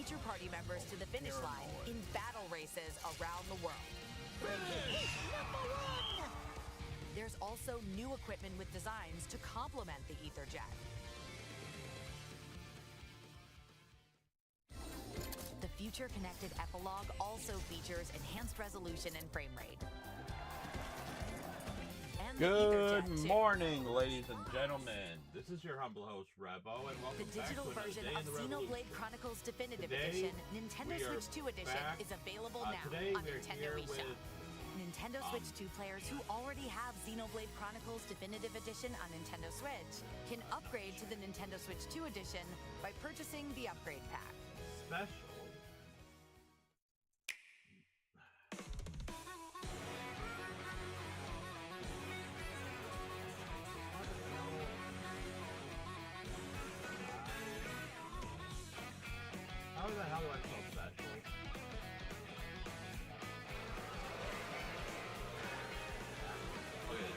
feature party members to the finish line in battle races around the world. There's also new equipment with designs to complement the EtherJet. The Future Connected Epilogue also features enhanced resolution and frame rate. And Good morning, ladies and gentlemen. This is your humble host, Revo, and welcome the digital back to version another of day in the Xenoblade Revolution. Chronicles Definitive Today, Edition, Nintendo we are Switch 2 Edition, back. is available now Today on we're Nintendo here eShop. with, Nintendo Switch 2 players who already have Xenoblade Chronicles Definitive Edition on Nintendo Switch can upgrade to the Nintendo Switch 2 Edition by purchasing the upgrade pack. special. How the hell do I spell special? Okay.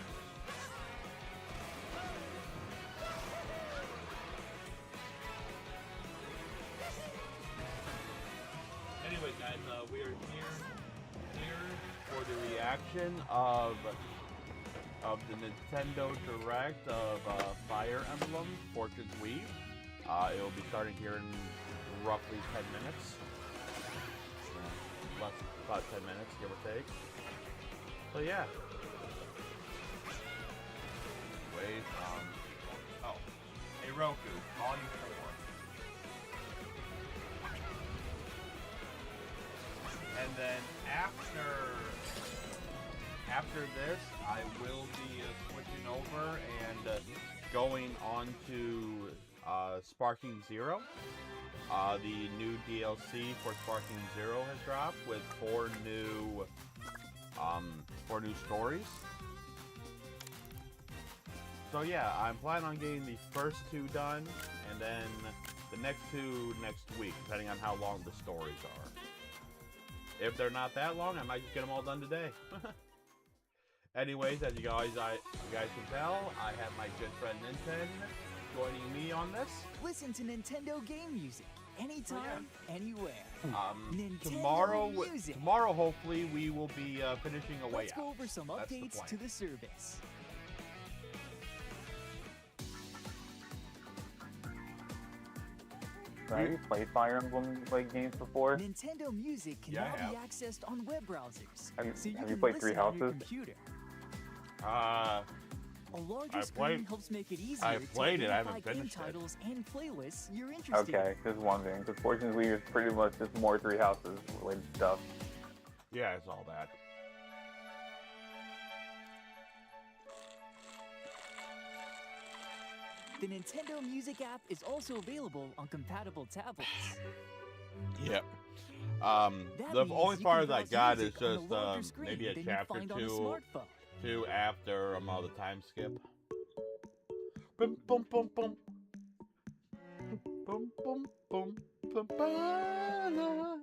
Anyway, guys, we are here for the reaction of the Nintendo Direct of Fire Emblem Fortune's Weave. It will be starting here in roughly 10 minutes. About 10 minutes, give or take. So yeah. Wait, oh. Heroku, Volume 4. And then after this, I will be switching over and going on to Sparking Zero. The new DLC for Sparking Zero has dropped with four new stories. So yeah, I'm planning on getting the first two done, and then the next two next week, depending on how long the stories are. If they're not that long, I might just get them all done today. Anyways, as you guys can tell, I have my good friend Ninten joining me on this. Listen to Nintendo game music anytime, anywhere. Tomorrow, Music. tomorrow, hopefully, we will be finishing a way Let's go over some That's the updates plan. to the service. Have you played Fire Emblem games before? Nintendo Music can Yeah, I now be accessed on web browsers, so you have can you played listen Three on your Houses? computer. A larger I screen played- helps make it easier I've played to it, I identify haven't game finished it. titles and playlists you're interested Okay, just one thing. Because Fortune's is pretty much just more Three Houses related stuff. Yeah, it's all that. in. The Nintendo Music app is also available on compatible tablets. Yep. That The means only you part can I browse got is music on a just larger screen maybe a than you chapter find on a two smartphone. after all the time skip. Boom, boom, boom, boom. Boom, boom, boom, boom, ba-la.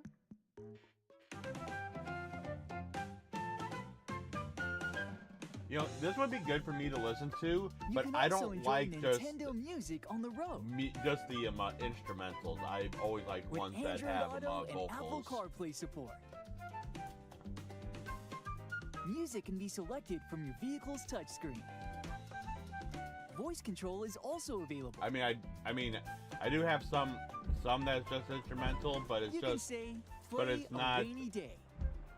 You know, this would be good for me to listen to, You but can I also don't enjoy like Nintendo Music on the road. just the instrumentals. I've always liked With ones that Android have Auto and Apple vocals. CarPlay support. Music can be selected from your vehicle's touchscreen. Voice control is also available. I mean, I do have some that's just instrumental, but it's You can just, say, but play it's a not- rainy day,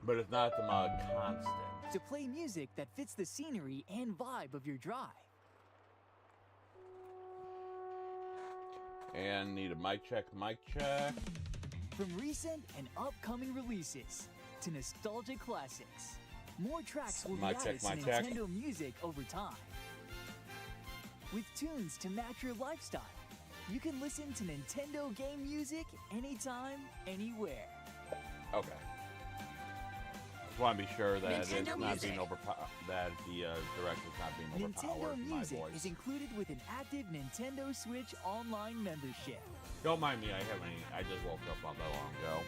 but it's not the constant. to play music that fits the scenery and vibe of your drive. And need a mic check. From recent and upcoming releases to nostalgic classics, more tracks will be Mic added check, to mic check. Nintendo Music over time. With tunes to match your lifestyle, you can listen to Nintendo game music anytime, anywhere. Okay. Just want to be sure that Nintendo it's not Music. being that the direct is not being overpowered Nintendo by my Music voice. is included with an active Nintendo Switch Online membership. Don't mind me. I just woke up not that long ago.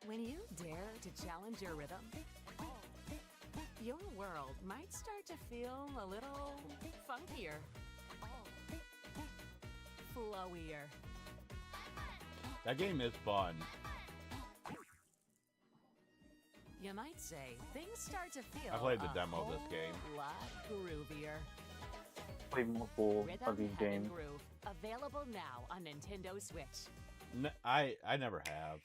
When you dare to challenge your rhythm, your world might start to feel a little funkier. flowier. That game is fun. You might say things start to feel I played the a demo of this whole game. lot groovier. Played multiple Rhythm of these Heaven games. Groove, available now on Nintendo Switch. I never have.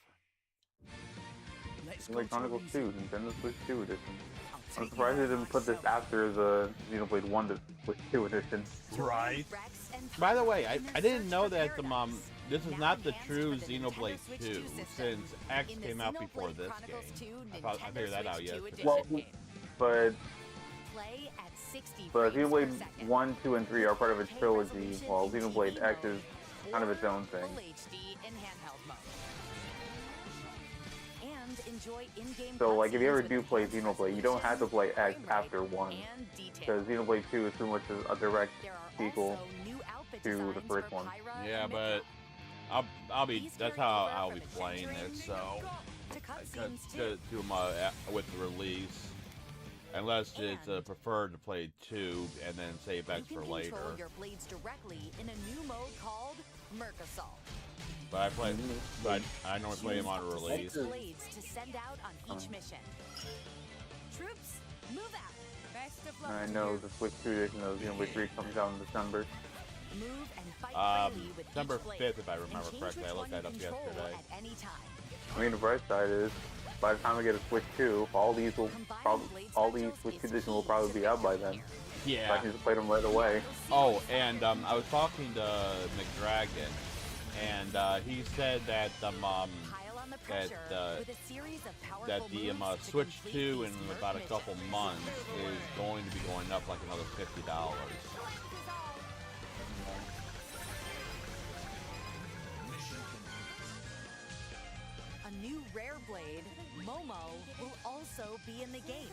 Let's Xenoblade go Chronicles to 2, Nintendo Switch 2 edition. I'll I'm take surprised they you didn't put this myself. after the Xenoblade 1 to Switch 2 edition. Right. Rex, and By the Fire way, in their I didn't search know for that the paradise. this is Now not the enhanced true for the Xenoblade Nintendo Switch 2, 2 system. since X In the came out before Xenoblade this Chronicles game. 2 I Nintendo figured that out Switch 2 yesterday. edition Well, game. but Play at 60 but frames per Xenoblade second. 1, 2, and 3 are part of a Okay trilogy, resolution while in Xenoblade TV X mode is kind of its or own thing. Full HD in handheld mode. And enjoy in-game So, like, if you ever cutscenes do with play enhanced Xenoblade, you don't have to play X frame rate, after 1. and detail. Because Xenoblade 2 is pretty much a direct There are sequel also new outfit to the designs first for one. Pyra Yeah, and but Mika. I'll be These that's carry how over I'll from be the playing Adventuring it. So to because cutscenes to too. do my with the release, unless it's And preferred to play 2 and then save X You for can later. control your blades directly in a new mode called Mercasol. But I play, but I normally play them on Use up to release. 6 blades to send out on each mission. Troops, move out. Best of luck. I to know you. the Switch 2 edition of Xenoblade 3 comes out in December. Move and fight freely with December each blade, 5th, if I and remember change correctly. which I looked one that you up control yesterday. at any time. I mean, the bright side is, by the time I get a Switch 2, all these will Combining probably, blade all these specials Switch is 2 edition will key probably to be out by victory then. here. So I Yeah. can just play them right away. Oh, and I was talking to McDragon, and he said that Pile on the pressure with a series of powerful that the moves to Switch complete 2 in these about a Merc couple missions. months is going to be going up like another $50. A new rare blade, Momo, will also be in the game.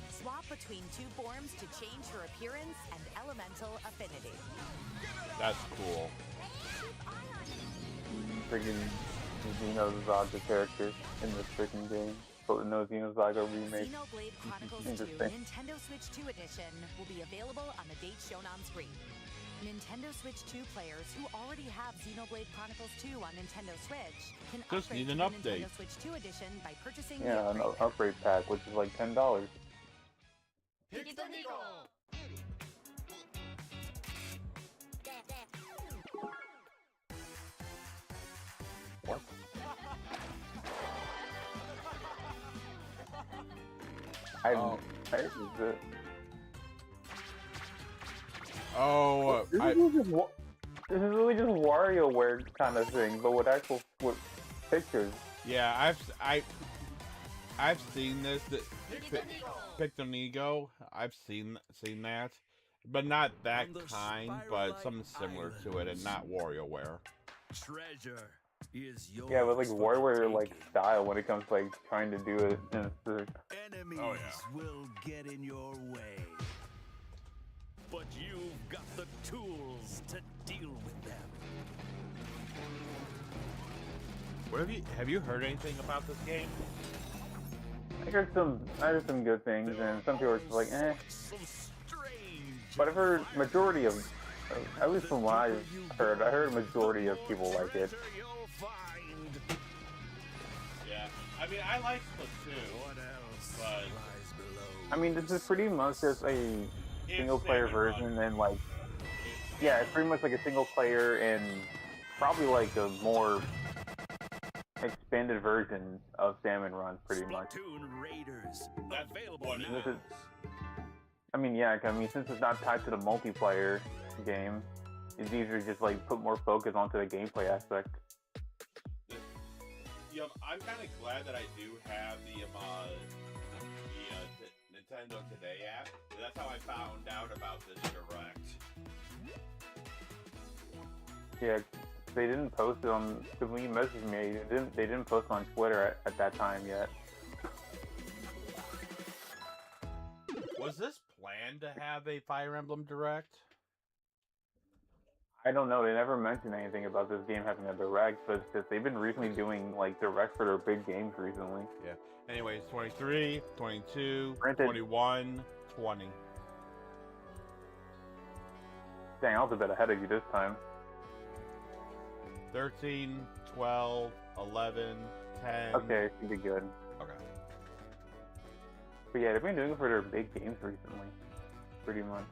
Swap between 2 forms to change her appearance and elemental affinity. That's cool. Freaking Xenosaga the character in this freaking game. So no Xenosaga remake. Xenoblade Chronicles 2 Interesting. Nintendo Switch 2 Edition will be available on the date shown on screen. Nintendo Switch 2 players who already have Xenoblade Chronicles 2 on Nintendo Switch can Just upgrade need to an the update. Nintendo Switch 2 Edition by purchasing Yeah, the an upgrade pack. upgrade pack, which is like $10. What? Oh. This Oh, is really just WarioWare kind of thing, but with actual pictures. yeah, I've seen this. Pictonigo, I've seen that, but not that On the kind, Spiral but Light something similar to it, and not WarioWare. Treasure is yours. Yeah, but like for the WarioWare like taking. style when it comes to like trying to do it. Enemies Oh, yeah. will get in your way. But you've got the tools to deal with them. What have you heard anything about this game? I heard some good things, and some people are just like, eh. Some strange But I've heard majority of, at least from what I've heard, I heard a majority of people like it. treasure you'll find. Yeah, I mean, I like Splatoon. What else But- lies below? I mean, this is pretty much just a single-player Salmon Run. version, and like, yeah, it's pretty much like a single player and probably like a more expanded version of Salmon Run, pretty much. Splatoon Raiders That's available what it now. This is- I mean, yeah, since it's not tied to the multiplayer game, it's easier to just like put more focus onto the gameplay aspect. I'm kind of glad that I do have the Nintendo Today app. That's how I found out about this Direct. Yeah, they didn't post it on. Cause when you messaged me, they didn't post on Twitter at that time yet. Was this planned to have a Fire Emblem Direct? I don't know. They never mentioned anything about this game having a direct, but it's just they've been recently doing like directs for their big games recently. Yeah. Anyways, 23, 22, Granted- 21, 20. Dang, I was a bit ahead of you this time. 13, 12, 11, 10. Okay, you did good. Okay. But yeah, they've been doing it for their big games recently. Pretty much.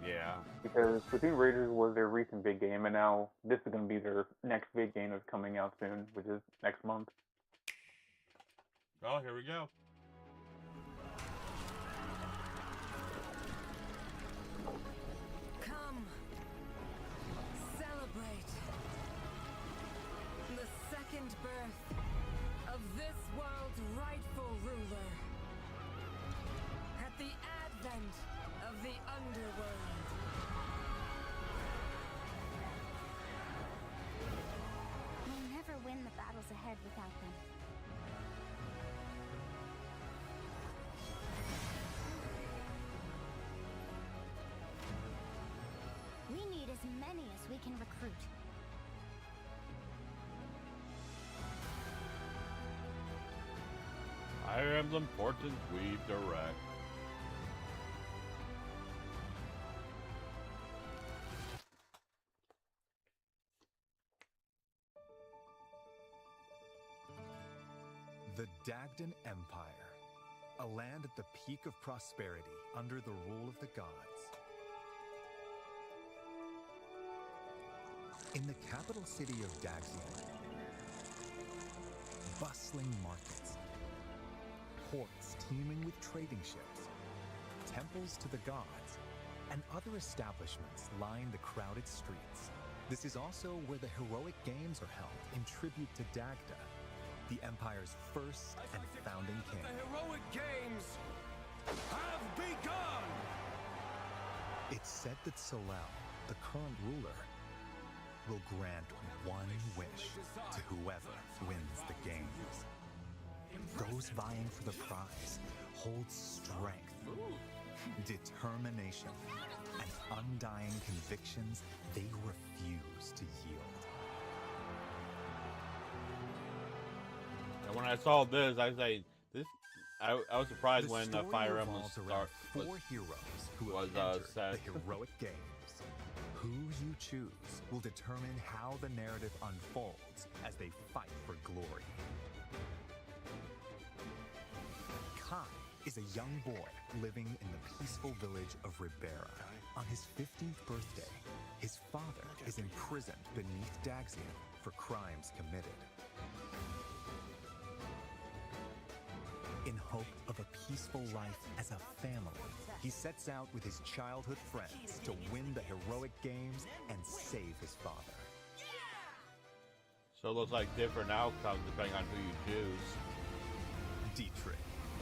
Yeah. Because Splatoon Raiders was their recent big game, and now this is going to be their next big game that's coming out soon, which is next month. Oh, here we go. Come, celebrate the second birth of this world's rightful ruler. At the advent of the underworld. We'll never win the battles ahead without them. We need as many as we can recruit. Fire Emblem Fortune's Weave Direct. The Dagdan Empire, a land at the peak of prosperity under the rule of the gods. In the capital city of Daxian, bustling markets, ports teeming with trading ships, temples to the gods, and other establishments line the crowded streets. This is also where the heroic games are held in tribute to Dagda, the Empire's first and founding king. The heroic games have begun! It's said that Solel, the current ruler, will grant one wish to whoever wins the games. Those vying for the prize hold strength, determination, and undying convictions they refuse to yield. And when I saw this, I say this. I was surprised when story Fire Emblem revolves around was four heroes who was, have entered set. the heroic games. Who you choose will determine how the narrative unfolds as they fight for glory. Kai is a young boy living in the peaceful village of Ribera. On his 15th birthday, his father is imprisoned beneath Daxian for crimes committed. In hope of a peaceful life as a family, he sets out with his childhood friends to win the heroic games and save his father. So it looks like different outcomes depending on who you choose. Dietrich,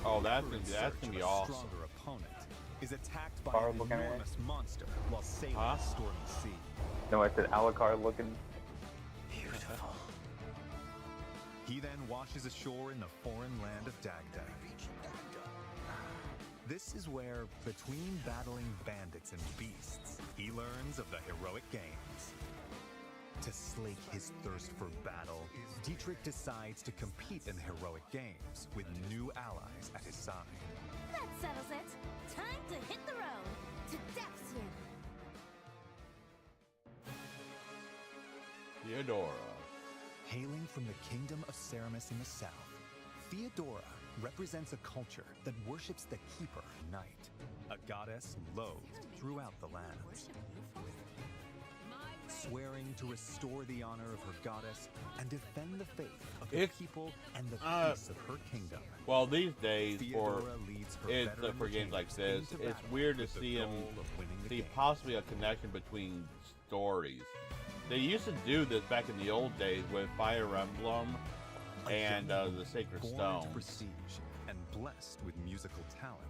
Oh, that's ever in gonna search be of a awesome. stronger opponent, is attacked by Borrowed an looking at it. enormous monster while sailing Huh? a stormy sea. No, I said Alucard looking. Beautiful. He then washes ashore in the foreign land of Dagda. This is where, between battling bandits and beasts, he learns of the heroic games. To slake his thirst for battle, Dietrich decides to compete in the heroic games with new allies at his side. That settles it. Time to hit the road to Daxian. Theodora. Hailing from the kingdom of Ceramus in the south, Theodora represents a culture that worships the Keeper Night, a goddess loathed throughout the lands. Swearing to restore the honor of her goddess and defend the faith of her people and the peace of her kingdom. Well, these days Theodora leads her it's veteran for games like retainers this, into it's battle weird to with the see him goal of winning the see game. possibly a connection between stories. They used to do this back in the old days with Fire Emblem and the Sacred Born Stone. to prestige and blessed with musical talent.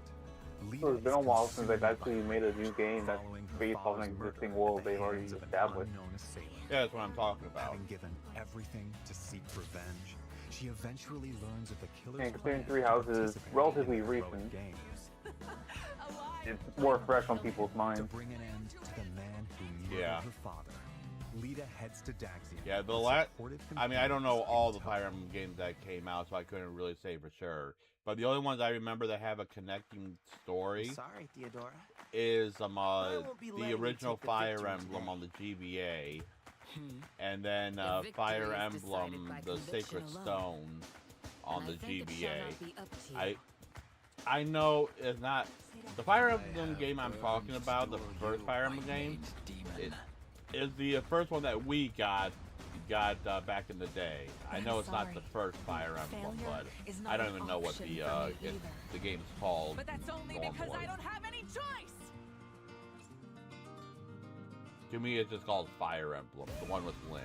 So it's been a while since they've consumed actually made a new game that's following her based on father's an murder existing at world the they've already hands of an established. unknown assailant. Yeah, that's what I'm talking about. Having given everything to seek revenge, she eventually learns of the killer's And considering plan Three to Houses is participate relatively in the heroic recent, games, it's more fresh on people's to minds. bring an end to the man who murdered Yeah. her father Lita heads to Daxium. Yeah, the with last. supportive I mean, I don't know companions all in the tow. Fire Emblem games that came out, so I couldn't really say for sure. But the only ones I remember that have a connecting story Sorry, Theodora. is won't be the letting you original take the Fire victory Emblem today. on the GBA, and then If Fire victory is Emblem decided by the conviction Sacred alone, Stone on and the I think it shall GBA. not be up to you. I know it's not the Fire Emblem game I'm talking about. The first Fire Emblem game is the first one that we got back in the day. I know it's not the first Fire Emblem, but I don't even know what the game's called. But that's only because I normally. don't have any choice. To me, it's just called Fire Emblem, the one with Lyn.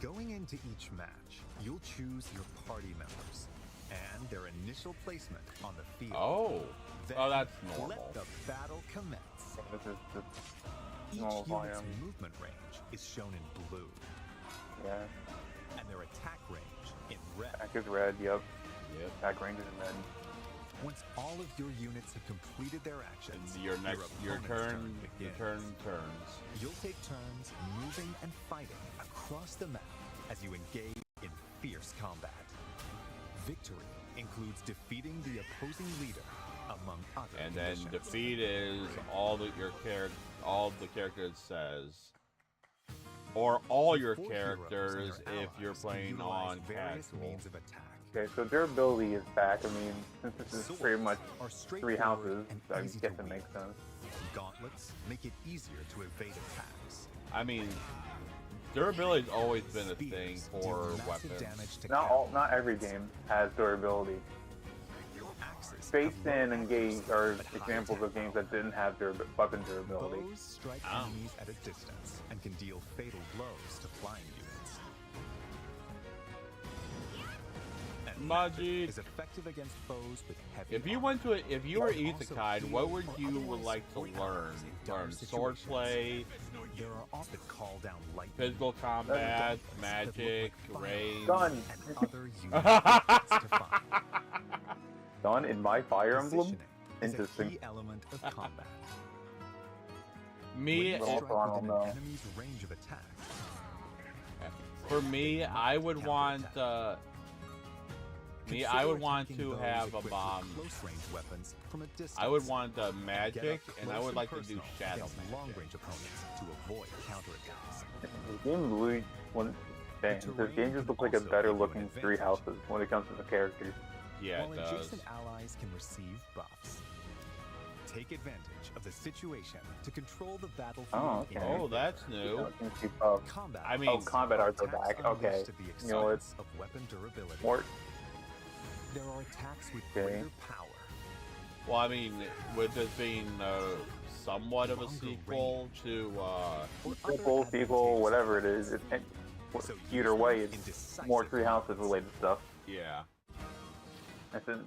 Going into each match, you'll choose your party members and their initial placement on the field. Oh, Then that's normal. let the battle commence. This is just Each normal unit's volume. movement range is shown in blue, Yeah. and their attack range in red. Attack is red, yep. Yep. Attack range is red. Once all of your units have completed their actions, Your opponent's turn begins. turns. You'll take turns moving and fighting across the map as you engage in fierce combat. Victory includes defeating the opposing leader, among other And then conditions. defeat is all the characters says, or all your Four heroes and characters their if you're allies playing utilize on various casual. means of attack. Okay, so durability is back. I mean, since this is Swords pretty much are 3 straightforward houses, and I easy guess to it makes wield. sense. Gauntlets make it easier to evade attacks. I mean, durability's always been a thing Spears for do massive weapons. damage to Not every game has durability. Axes Space have and low Engage accuracy, are but high examples of attack games that didn't have weapon durability. Bows strike Oh. enemies at a distance and can deal fatal blows to flying units. And Magic. magic is effective against foes with heavy If you armor. went to it, if you were You can also isekai, what heal would or you otherwise like to support learn? allies in dire Learn sword situations. play, There are often call down lightning, physical combat, gauntlets that magic, look like range. Gun. and other unique weapons to find. Done in my Fire Emblem? Positioning is a Interesting. key element of combat. Me, When you Also, strike I don't within know. an enemy's range of attack, for me, I would want. I would want to have a bomb. Close-range weapons from a distance. I would want Get magic, up and I close would like to do personal shadow against magic. long-range opponents to avoid counterattacks. The game really the game just looks like a better looking 3 houses when it comes to the characters. Yeah, While it does. adjacent allies can receive buffs. Take advantage of the situation to control the battlefield. Oh, okay. in Oh, your that's favor. new. Combat. I mean- Oh, combat arts are attacks back. Okay. unleash to the You know what? expense of weapon durability. More There are attacks with Okay. greater power. Well, I mean, with this being somewhat of a Longer sequel to, or other sequel, advantageous whatever it is. So Either use way, them in it's decisive more 3 houses moments. related stuff. yeah. And since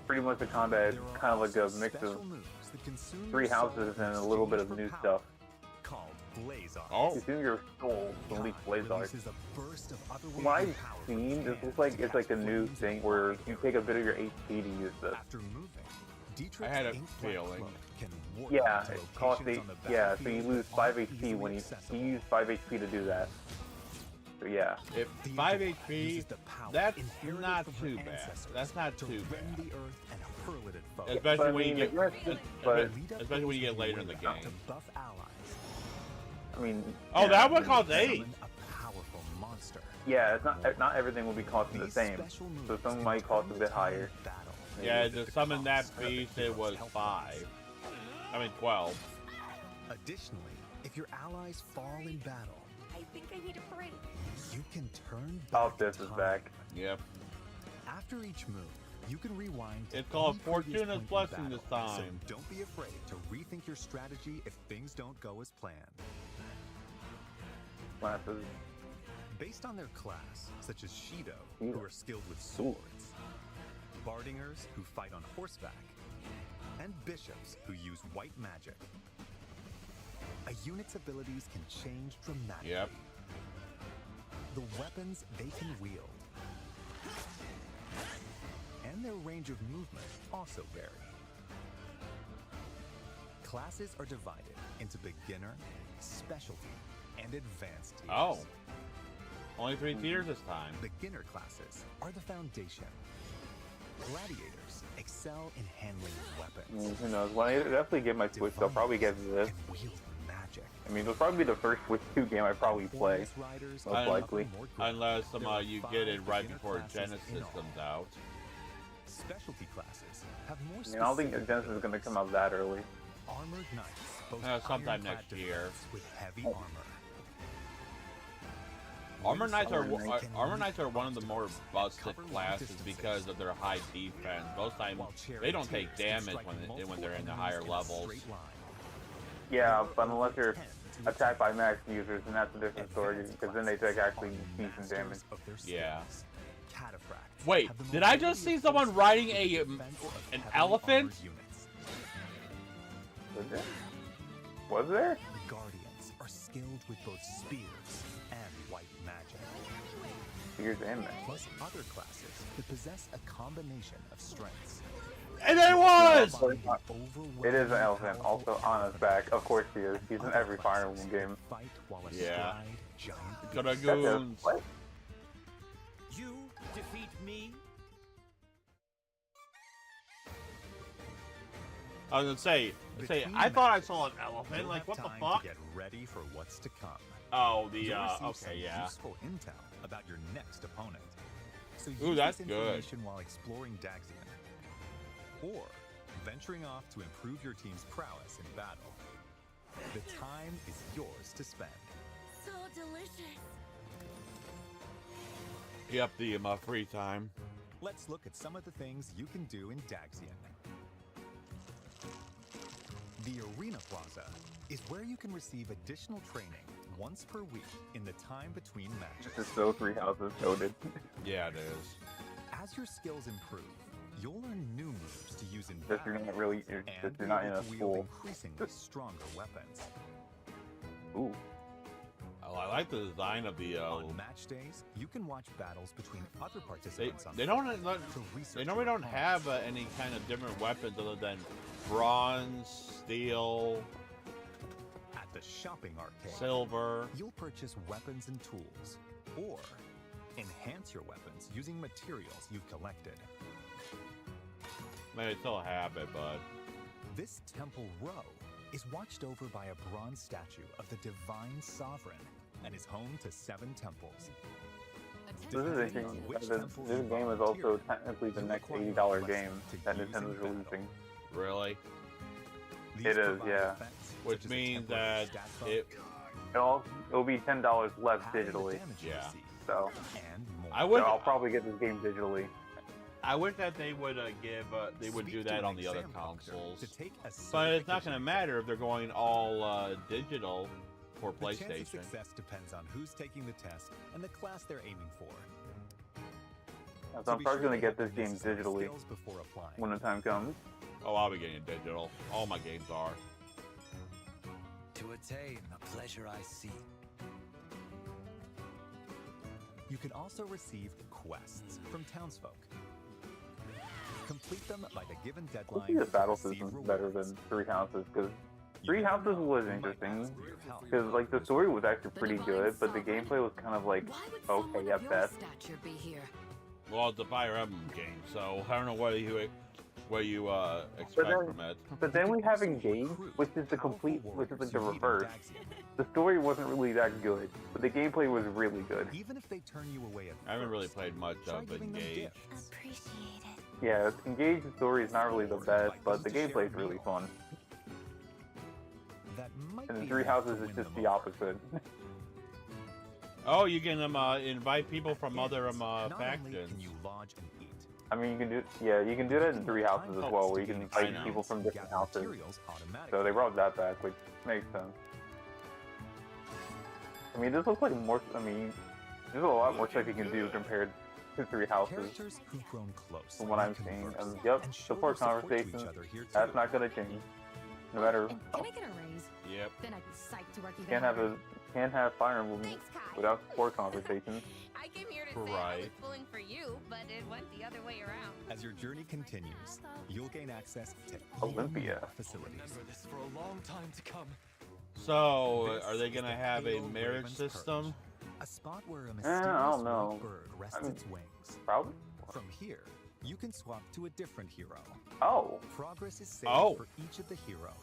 pretty much the combat is There are kind of like a also mix special of moves that consume 3 your soul houses in and a little bit of exchange new for stuff. power, called Blaze Arc. Oh, Consume your soul to release Blaze Arc. Releases a burst of otherworldly What I've power seen, from this hand looks like to it's like a cast new flames thing and where fire. you take a bit of your HP to use this. After moving, Dietrich's I had a ink black feeling. cloak can warp Yeah, to it costs locations on the yeah, so you battlefield lose that 5 aren't HP easily when you accessible. use 5 HP to do that. So yeah. if The 5 Inca HP, uses the power that's inherited not from her too bad. ancestors That's not to too rend bad. the earth and hurl it at foes. Especially But I when you mean, get, but- especially when you get later in the To game. buff allies. I mean, Oh, yeah, that one costs 8. Summon a powerful monster. Yeah, it's not everything will be costing the These same. special moves So some can might cost a determine bit the higher. time of battle. Yeah, With to the summon that cost of the beast, it hero's was health 5. I mean 12. Additionally, if your allies fall in battle, I think I need a break. you can turn Oh, back this is time. back. Yep. After each move, you can rewind. to It's called any previous Fortuna's point in Blessing this battle. time. So don't be afraid to rethink your strategy if things don't go as planned. Classes. Based on their class, such as Shido, who are skilled with swords, Bardingers, who fight on horseback, and Bishops, who use white magic. A unit's abilities can change dramatically. Yep. The weapons they can wield and their range of movement also vary. Classes are divided into beginner, specialty, and advanced tiers. Oh. Only 3 tiers this time. Beginner classes are the foundation. Gladiators excel in handling weapons. Who knows? When I definitely get my Switch, they'll probably get this. And wield magic. I mean, it'll probably be the first Switch 2 game I probably play. Riders Most are likely. more Unless There are you 5 get it right beginner before classes Genesis in all. comes out. Specialty classes have more I mean, I don't think specific Genesis is going to come out that early. Armored knights boast Sometime ironclad next year. defense with heavy armor. Armor Knights are Can Armor Knights are one of the leap more and busted cover long classes distances. because of their high defense. Most times While they don't take charioteers can damage strike when they're in the multiple higher enemies in a levels. straight line. Yeah, but unless you're Tend to attacked by max users, then that's a different story, because then they take actually decent damage. Of their Yeah. skills. Cataphracts Wait, have the did I just mobility see of someone force riding and a defense of an heavily elephant? armored units. Was there? Was there? Guardians are skilled with both spears and white magic, Here's and that. plus other classes that possess a combination of strengths. And it was! It is an elephant, also on his back. Of course he is. He's in every Fire Emblem game. Fight while Yeah. astride giant Dragoons. What? You defeat me? I was gonna say, Between I thought I matches, saw an elephant. you'll Like, have what the time fuck? to get ready for what's to come. Oh, the You'll receive some okay, yeah. useful intel about your next opponent. So Ooh, use that's this good. information while exploring Daxian, or venturing off to improve your team's prowess in battle. The time is yours to spend. So delicious. Yep, the free time. Let's look at some of the things you can do in Daxian. The Arena Plaza is where you can receive additional training once per week in the time between matches. This is so 3 houses coded. Yeah, it is. As your skills improve, you'll learn new moves to use in Just battle, you're not really, and just be you're not in able a to wield school. increasingly stronger weapons. Ooh. Oh, I like the design of the. On match days, you can watch battles between other They participants on they the don't field they to research normally your don't have opponents. any kind of different weapons other than bronze, steel, At the shopping arcade, silver. you'll purchase weapons and tools, or enhance your weapons using materials you've collected. Maybe still have it, but This temple row is watched over by a bronze statue of the Divine Sovereign and is home to 7 temples. This is interesting. This game is also technically the next $80 game that Nintendo's releasing. really, These It is, provide yeah. effects which such as a means temporary that stat buff, it. It'll be $10 less pattern the digitally. damage you Yeah. receive, So, and more. I would. I'll probably get this game digitally. I wish that they would they would Speak do to that an on the other exam doctor consoles. to take a But it's not going to certification matter if they're going all digital for The chance of PlayStation. success depends on who's taking the test and the class they're aiming for. So So I'm be probably sure going to to get have this the game necessary digitally skills before applying. when the time comes. Oh, I'll be getting it digital. All my games are. To attain the pleasure I seek. You can also receive quests from townsfolk. Complete them by the given I deadline. think the to battle receive system's better rewards. than Three Houses, because You Three never Houses know was who might interesting. ask for your help. Because, like, the story was actually pretty good, but the gameplay was kind of like, Why would okay someone at of your best. stature be here? Well, it's a Fire Emblem game, so I don't know what you expect then- from it. But then we have Engage, which is the complete, which is like the reverse. The story wasn't really that good, but the gameplay was really good. Even if they turn you away at I haven't really first, played much try of giving them Engage. gifts. Appreciate it. Yeah, Engage the story is not really the best, but the gameplay is really fun. That might And be Three enough to Houses is win just them the over. opposite. Oh, you can invite people from Yes, other not only factions. can you lodge and eat, I mean, you can do, yeah, you can do that in Three Houses as well, where you can I invite know. people from different gather houses. materials automatically. So they brought that back, which makes sense. I mean, this looks like more. I mean, there's a lot more stuff you can do compared to Three Houses. Characters who've grown close From what I'm can seeing, converse yep, and show support their support to conversations. each other here That's too. not gonna change, no matter. And can I get a raise? Yep. Then I'd be psyched to work even Can't have harder. can't have Fire Emblem Thanks, Kai. without support conversations. I came here to say I was Right. pulling for you, but it went the other way around. As your journey continues, you'll gain access to Olympia. facilities. Remember this for a long time to come. So, This are they is gonna the have a fatal marriage Raven's system? Perch, a spot where a I mysterious don't know. white bird rests I mean, its wings. Probably. From here, you can swap to a different hero. Oh. Progress is saved for each of the heroes,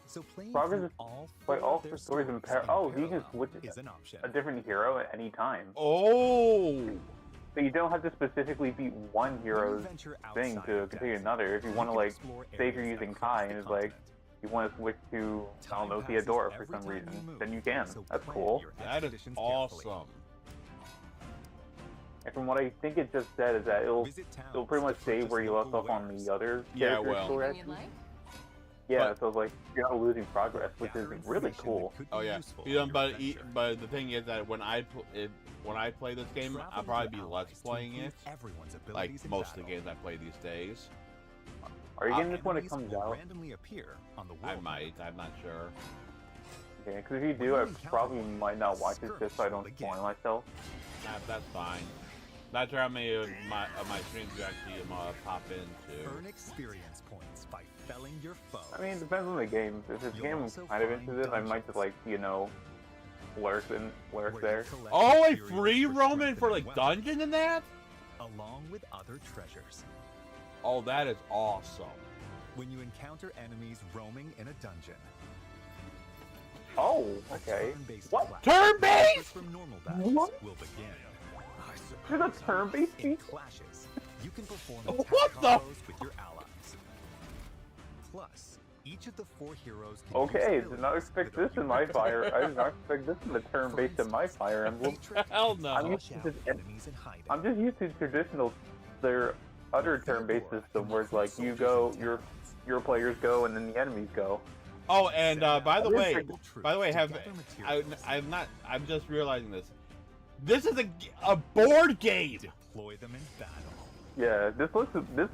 so playing Progress through is all by four all of their four stories in parallel you can switch is an option. a different hero at any time. Oh. So you don't have to specifically beat one hero's venture thing outside to of continue Death, another. If you you want to can like, explore say if you're areas using across Kai the and it's like, continent. you want to switch to, I don't know, Time passes Theodora for every some time reason, you move, then you can. so That's plan cool. your That is expeditions carefully. awesome. And from what I think it just said is that it'll Visit towns pretty much to stay purchase where you left local off on wares. the other Yeah, character's well. story. Anything you'd like? Yeah, But- so it's like you're not losing progress, which is Gather really information cool. that could Oh be yeah. useful You know, on your but adventure. but the thing is that when I play this game, Travel I'll with probably your be let's allies to playing improve it. everyone's Like abilities in most of the battle. games I play these days. Are you getting this when it Enemies comes will out? randomly appear on the I world might. I'm not sure. Yeah, because if you When do, you I encounter probably one, might not watch it just so I don't skirmish will spoil begin. myself. That's fine. Not sure how many of my streams you actually pop into. Earn experience points by felling your foes. I mean, it depends on the game. If this You'll game also kind of find into this, I might just like, lurk where there. you collect Oh, a materials free for roaming for like strengthening dungeon and that? weapons, along with other treasures. Oh, that is awesome. When you encounter enemies roaming in a dungeon, Oh, a okay. turn-based What? clash Turn-based? different from normal battles What? will begin. There's a turn-based In piece? clashes, you can perform What attack the- combos with your allies. Plus, each of the 4 heroes can Okay, use did not abilities expect that this are in my unique to fire. their I did not character. expect this in the turn-based in my Fire Emblem. Hell no. I'm used to I'm just used to traditional, their other turn-based system where it's like you go, your players go, and then the enemies go. Oh, and by the way, I'm I'm just realizing this. This is a board game. Deploy them in battle. Yeah, this looks a bit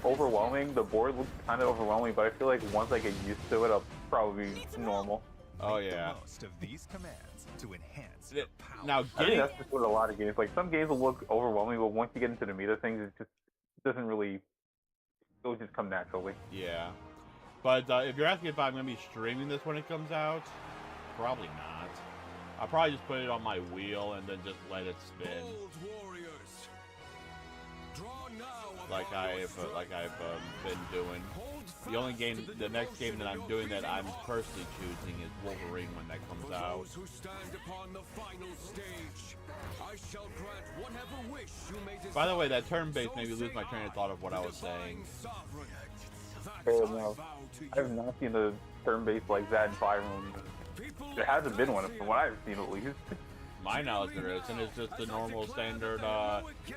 overwhelming. The board looks kind of overwhelming, but I feel like once I get used to it, I'll probably be normal. Oh Make the yeah. most of these commands to enhance It- your power. Now I think getting that's just with a lot of games. Like some games will look overwhelming, but once you get into the meat of things, it just doesn't really. It'll just come naturally. yeah. But if you're asking if I'm gonna be streaming this when it comes out, probably not. I'll probably just put it on my wheel and then just let it spin, Bold warriors, draw now like upon your I've been doing. Hold The only fast game, to the next game devotion that of I'm your doing that I'm freedom. personally choosing is Wolverine when that comes For out. those who stand upon the final stage, I shall grant whatever wish you may desire. By the way, that turn-based So made me lose say my train of thought of what I was saying. Sovereign. That Fair I enough. vow to I've you. not seen the turn-based like that in Fire Emblem. People There hasn't like been one Garcia from what I've seen at least. My knowledge there is, and it's just the normal standard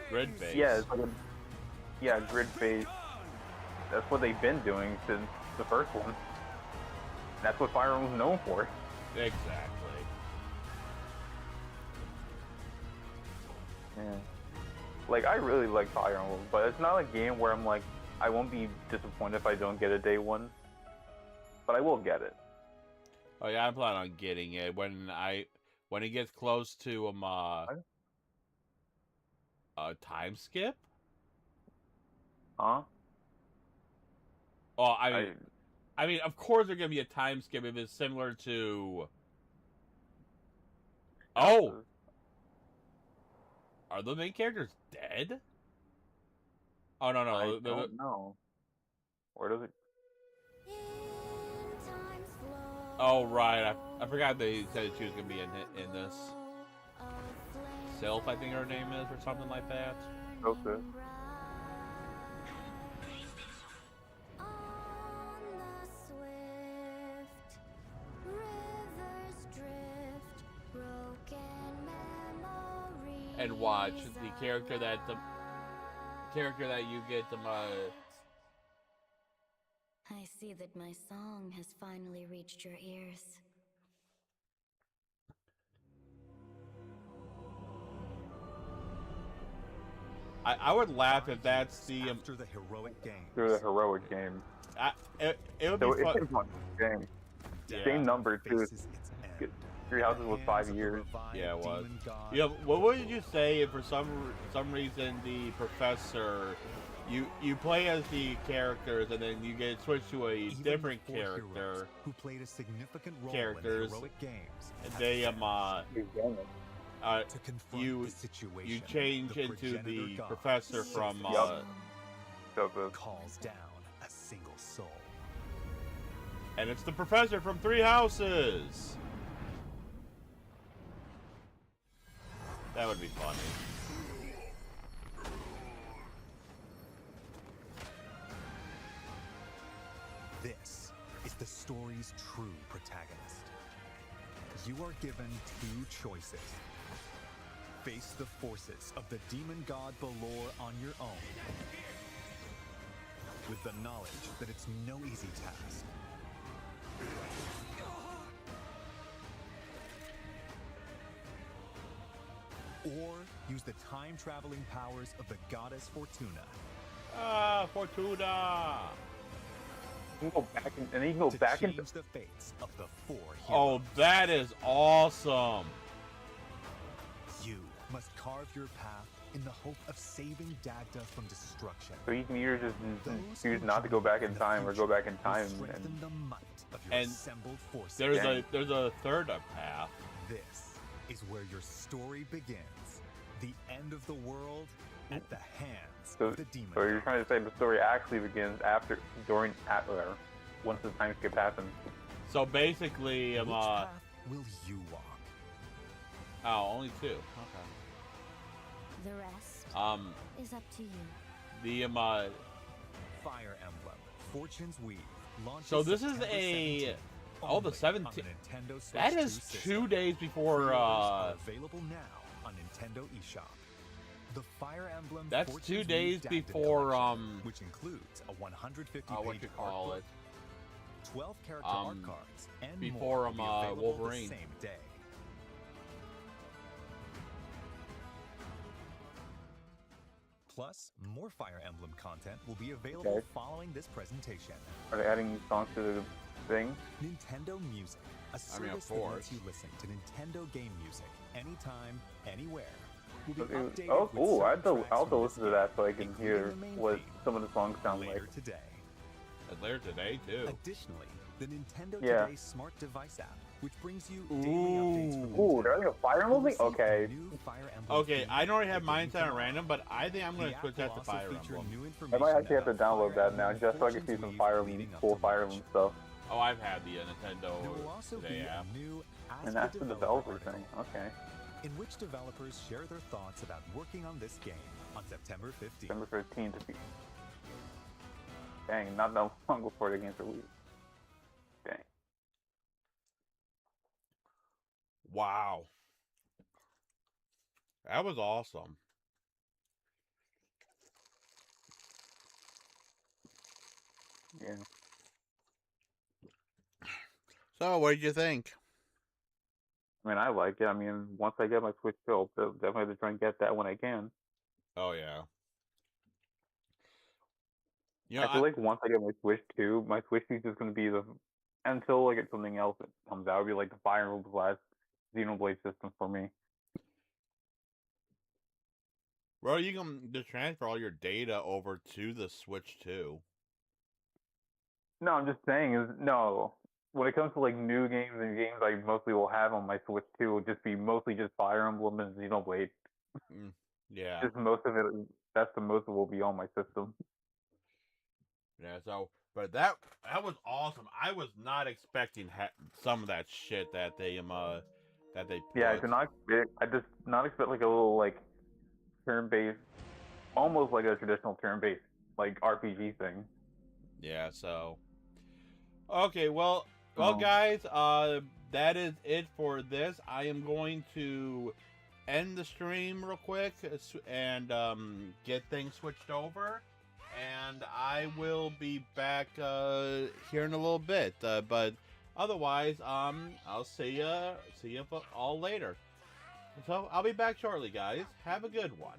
grid base. Yeah, it's like grid-based. That's what they've been doing since the first one. That's what Fire Emblem's known for. Exactly. Yeah. Like, I really like Fire Emblem, but it's not a game where I'm like, I won't be disappointed if I don't get a day one. But I will get it. Oh yeah, I'm planning on getting it when it gets close to time skip. Huh? Oh, I mean, of course there's gonna be a time skip if it's similar to. Oh, are the main characters dead? Oh no, I no, don't know. Where does it? Oh right, I forgot they said she was gonna be in this. Sylph, I think her name is, or something like that. Okay. And watch the character that you get them. I see that my song has finally reached your ears. I would laugh if that's the After the heroic game. Through the heroic game. it would So be fun. it's a fun game. Yeah. Same number too. Faces its end. Three Houses was 5 years. Yeah, it was. Demon god Yeah, what would you say if for some reason the professor you play as the characters, and then you get switched to a Even different the four heroes character. who played a significant role Characters. in the heroic games. And have they failed. To confront you the situation, you change the into the progenitor god professor from So good. calls down a single soul. and it's the professor from Three Houses. That would be funny. This is the story's true protagonist. You are given two choices. Face the forces of the demon god Balor on your own, with the knowledge that it's no easy task. Or use the time-traveling powers of the goddess Fortuna Ah, Fortuna. You can go back and then you can go to back change into. the fates of the four Oh, heroes. that is awesome. You must carve your path in the hope of saving Dagda from destruction. So you can either just Those choose who not to go back join in the time or go future back in will time strengthen and the might of your And assembled forces. There's a third path. This is where your story begins. The end of the world at the hands so, of the demon. so you're trying to say the story actually begins once the time skip happens. So basically, Which path will you walk? oh, only two. Okay. The rest is up to you. The Fire Emblem, Fortune's Weave. Launches So this is September a 17th, oh, the only 17th. on the Nintendo Switch That 2 is system. 2 days before. Pre-orders are available now on Nintendo eShop. The Fire Emblem. That's Fortune's 2 Weave days Dagda before collection, which includes a 150-page what you call art it? book, 12 character art cards, and before, more will be available Wolverine. the same day. Plus, more Fire Emblem content will be available Okay. following this presentation. Are they adding new songs to the thing? Nintendo Music, a I mean, of service that course. lets you listen to Nintendo game music anytime, anywhere. Will be Okay. updated Oh, with cool! certain tracks I'll have to from listen to this that so I game, can hear including the main what theme, some of the songs sound like. later today. Later today too. Additionally, the Nintendo Yeah. Today smart device app, which brings you daily updates from Ooh, Nintendo. they're adding a Fire Emblem thing? You'll receive Okay. a new Fire Emblem Okay, theme I already have that mine you set can on random, but I think I'm The going to app switch will that to also Fire feature Emblem. new I information might actually have to about download Fire that now Emblem just so I can see Fortune's some Weave Fire leading Emblem, up full to Fire launch. Emblem stuff. Oh, I've had the Nintendo There will also be Today a app. new Ask And that's the the Developer developer thing. article, Okay. in which developers share their thoughts about working on this game on September 15th. December 15th. Dang, not that long before the game's released. Dang. Wow. That was awesome. Yeah. So, what did you think? I mean, I like it. I mean, once I get my Switch built, I'll definitely try and get that when I can. Oh yeah. You know, I feel like once I get my Switch 2, my Switch 2 is just going to be until I get something else that comes out, it'll be like the Fire Emblem Blast Xenoblade system for me. bro, you can just transfer all your data over to the Switch too. No, I'm just saying no. When it comes to like new games and games I mostly will have on my Switch 2, it'll just be mostly just Fire Emblem and Xenoblade. Yeah. Just most of it, that's the most it will be on my system. Yeah, so, but that was awesome. I was not expecting some of that shit that they put. Yeah, I just not expect like a little like turn-based, almost like a traditional turn-based like RPG thing. Yeah, so okay, well, guys, that is it for this. I am going to end the stream real quick and get things switched over, and I will be back here in a little bit. But otherwise, I'll see you all later. So I'll be back shortly, guys. Have a good one.